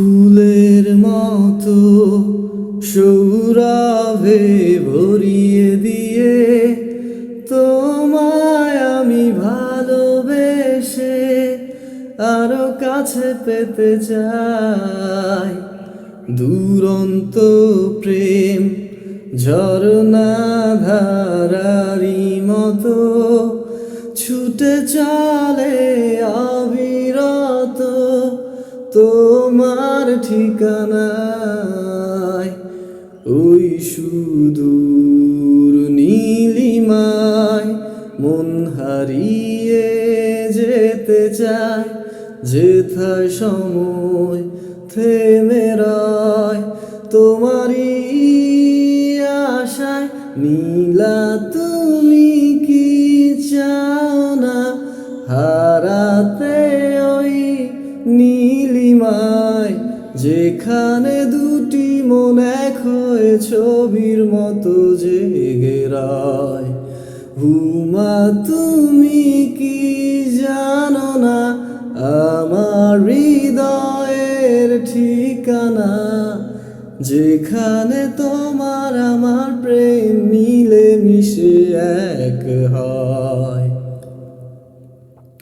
ফুলের মতো সৌরভে ভরিয়ে দিয়ে তোমায় আমি ভালোবেসে আরো কাছে পেতে চাই। দুরন্ত প্রেম ঝরনা ধারারি মতো ছুটে চলে অবিরত তোমার ঠিকানায়। ওই সুদূর নীলিমায় মন হারিয়ে যেতে চায়, যেথায় সময় থেমে রয় তোমারই আশায়। নীলা তুমি কি চাও না হারাতে ওই নীলিমায়, যেখানে দুটি মন এক হয়ে ছবির মতো জেগে রয়। হুমা তুমি কি জানো না আমার হৃদয়ের ঠিকানা, যেখানে তোমার